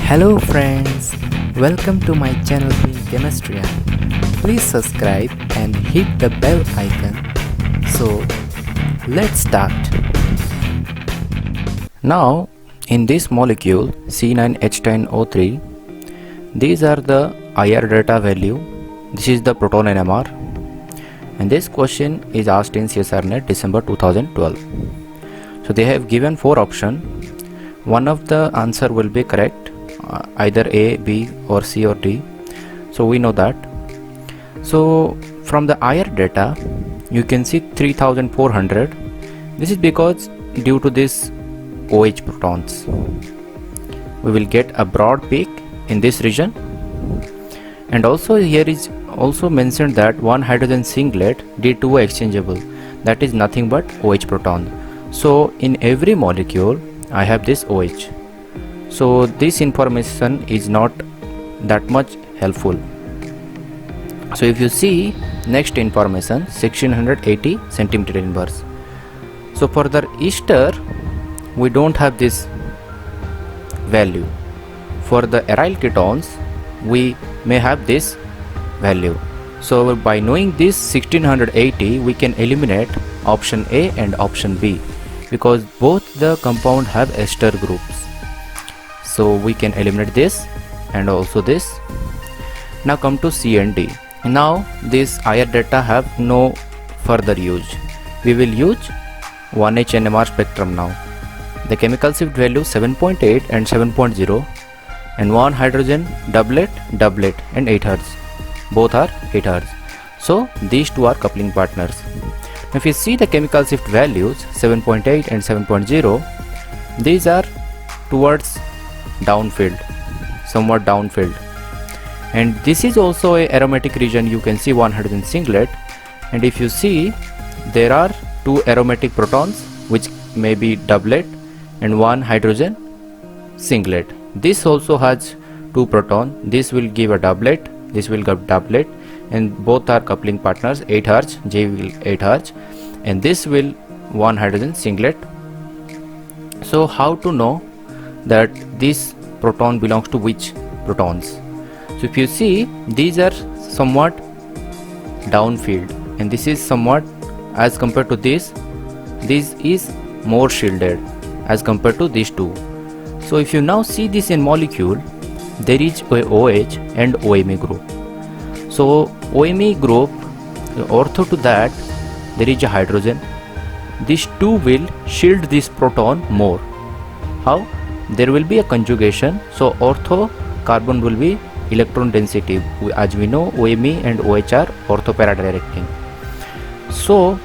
Hello friends, welcome to my channel Being Chemistrian. Please subscribe and hit the bell icon. So let's start. Now in this molecule C9H10O3, these are the IR data value. This is the proton NMR, and this question is asked in CSRNet December 2012. So they have given 4 options. One of the answer will be correct, either A, B or C or D. So we know that. So from the IR data you can see 3400. This is because due to this OH protons we will get a broad peak in this region, and also here is also mentioned that one hydrogen singlet D2O exchangeable, that is nothing but OH proton. So in every molecule I have this OH. So this information is not that much helpful. So if you see next information 1680 centimeter inverse. So for the ester we don't have this value. For the aryl ketones we may have this value. So by knowing this 1680 we can eliminate option A and option B, because both the compound have ester groups. So we can eliminate this and also this. Now come to C and D. Now this IR data have no further use. We will use 1H NMR spectrum now. The chemical shift value 7.8 and 7.0, and one hydrogen doublet and 8 Hz. Both are 8 Hz. So these two are coupling partners. If you see the chemical shift values 7.8 and 7.0, these are towards downfield, somewhat downfield, and this is also a aromatic region. You can see one hydrogen singlet, and if you see there are 2 aromatic protons which may be doublet and one hydrogen singlet. This also has 2 proton. This will give a doublet, this will give doublet, and both are coupling partners, 8 Hz, J will 8 Hz, and this will one hydrogen singlet. So how to know that this proton belongs to which protons? So if you see these are somewhat downfield, and this is somewhat, as compared to this is more shielded as compared to these two. So if you now see this in molecule, there is a OH and OMe group. So OMe group, ortho to that there is a hydrogen. These two will shield this proton more. How? There will be a conjugation. So ortho carbon will be electron density. As we know, OMe and OH are ortho para directing. So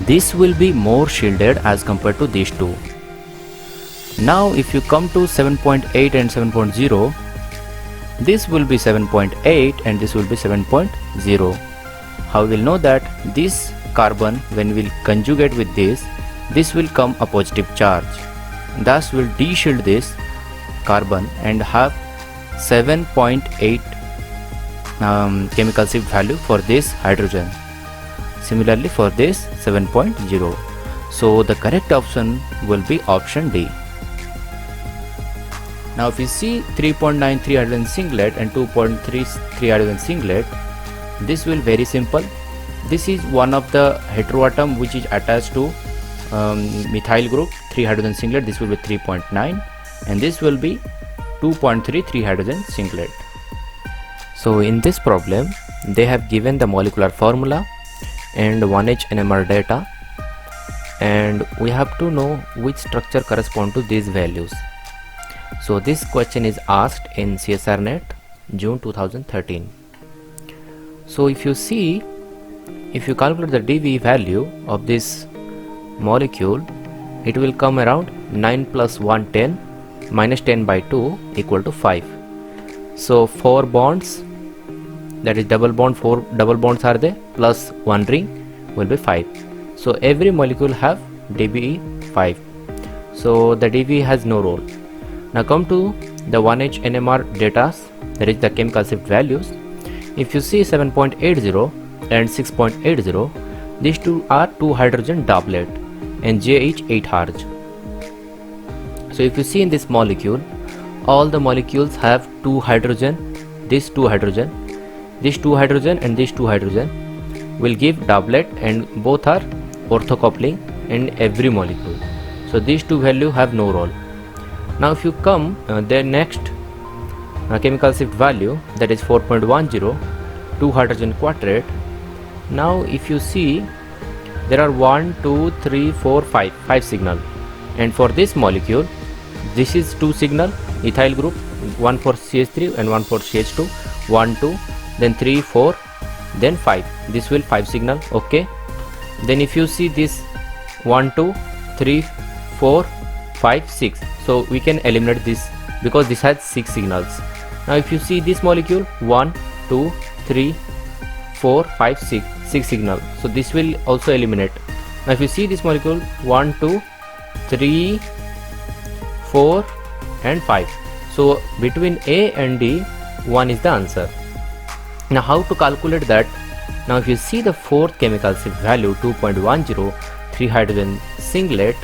this will be more shielded as compared to these two. Now if you come to 7.8 and 7.0, this will be 7.8 and this will be 7.0. How we will know that? This carbon, when we will conjugate with this will come a positive charge, thus will de-shield this carbon and have 7.8 chemical shift value for this hydrogen. Similarly for this 7.0. So the correct option will be option D. Now if you see 3.93 hydrogen singlet and 2.33 hydrogen singlet, this will very simple. This is one of the heteroatom which is attached to methyl group, 3 hydrogen singlet. This will be 3.9, and this will be 2.33 hydrogen singlet. So in this problem they have given the molecular formula and 1H NMR data, and we have to know which structure correspond to these values. So this question is asked in CSRNet June 2013. So if you see, if you calculate the dV value of this molecule, it will come around 9 plus 1 10 minus 10 by 2 equal to 5. So 4 bonds, that is double bond, 4 double bonds are there, plus 1 ring will be 5. So every molecule have dV 5. So the dV has no role. Now come to the 1H NMR data, that is the chemical shift values. If you see 7.80 and 6.80, these two are 2 hydrogen doublet and J is 8 Hz. So if you see in this molecule, all the molecules have two hydrogen, this two hydrogen, this two hydrogen and this two hydrogen will give doublet, and both are orthocoupling in every molecule. So these two values have no role. Now if you come their next chemical shift value, that is 4.10, 2 hydrogen quadrate. Now if you see, there are 1 2 3 4 5 signal, and for this molecule this is 2 signal ethyl group, one for CH3 and one for CH2, 1 2 then 3 4 then 5, this will 5 signal. Okay, then if you see this 1 2 3 4 5 6, so we can eliminate this because this has 6 signals. Now if you see this molecule 1 2 3 4 5 6 signal, so this will also eliminate. Now if you see this molecule 1 2 3 4 and 5, so between A and D 1 is the answer. Now how to calculate that? Now if you see the fourth chemical shift value 2.10, 3 hydrogen singlet,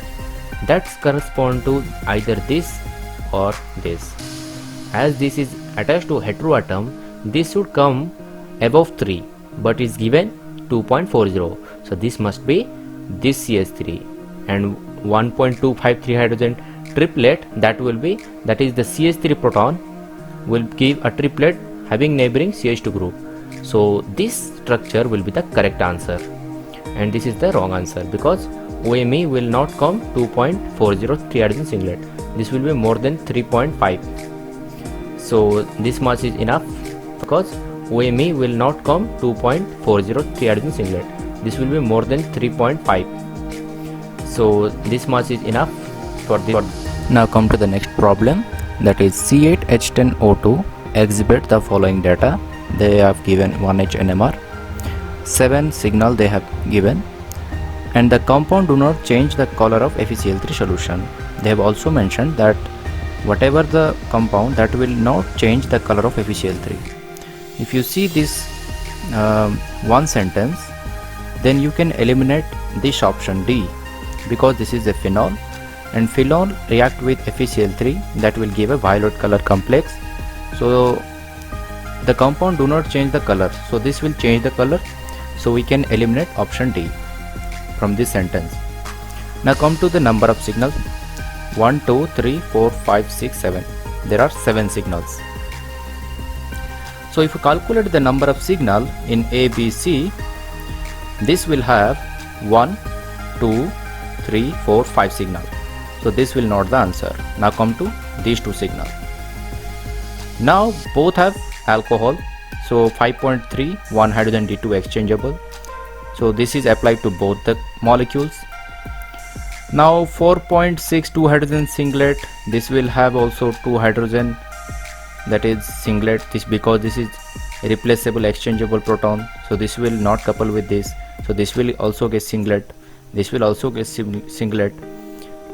that correspond to either this or this. As this is attached to heteroatom, this should come above 3, but is given 2.40, so this must be this CH3, and 1.253 hydrogen triplet, that is the CH3 proton will give a triplet having neighboring CH2 group. So this structure will be the correct answer, and this is the wrong answer because OMe will not come 2.40 3 hydrogen singlet, this will be more than 3.5. so this much is enough because OMe will not come 2.40 3 hydrogen singlet, this will be more than 3.5. so this much is enough for this. Now come to the next problem, that is C8H10O2 exhibit the following data. They have given 1H NMR, 7 signal they have given, and the compound do not change the color of FeCl3 solution. They have also mentioned that whatever the compound, that will not change the color of FeCl3. If you see this one sentence, then you can eliminate this option D, because this is a phenol, and phenol react with FeCl3, that will give a violet color complex. So the compound do not change the color, so this will change the color, so we can eliminate option D from this sentence. Now come to the number of signals, 1 2 3 4 5 6 7, there are 7 signals. So if you calculate the number of signal in A, B, C, this will have 1 2 3 4 5 signal, so this will not the answer. Now come to these two signals. Now both have alcohol, so 5.3 1 hydrogen D2 exchangeable, so this is applied to both the molecules. Now 4.6 2 hydrogen singlet, this will have also 2 hydrogen, that is singlet, this because this is replaceable exchangeable proton, so this will not couple with this, so this will also get singlet, this will also get singlet.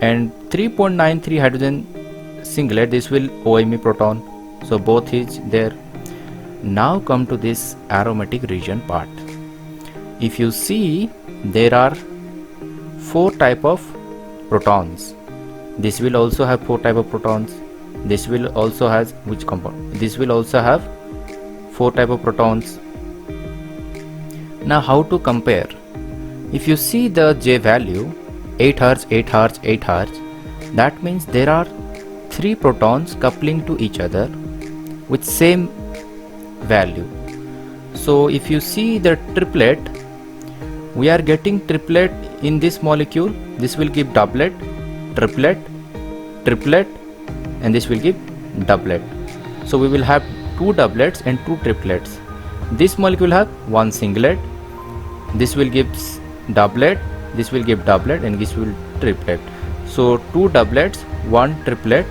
And 3.93 hydrogen singlet, this will OMe proton, so both is there. Now come to this aromatic region part. If you see, there are 4 type of protons, this will also have 4 type of protons, this will also has which compound, this will also have 4 type of protons. Now how to compare? If you see the J value 8 Hz, 8 Hz, 8 Hz, that means there are 3 protons coupling to each other with same value. So if you see the triplet, we are getting triplet in this molecule, this will give doublet, triplet, triplet, and this will give doublet. So we will have 2 doublets and 2 triplets. This molecule have 1 singlet, this will give doublet, this will give doublet, and this will triplet. So 2 doublets, 1 triplet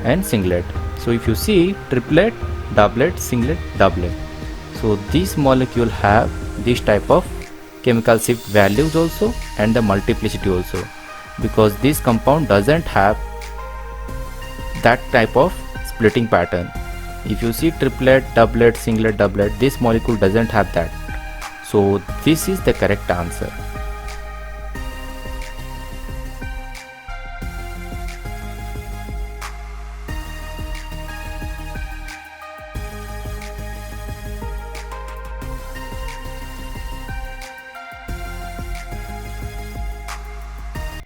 and singlet. So if you see triplet, doublet, singlet, doublet, so this molecule have this type of chemical shift values also and the multiplicity also, because this compound doesn't have that type of splitting pattern. If you see triplet, doublet, singlet, doublet, this molecule doesn't have that. So this is the correct answer.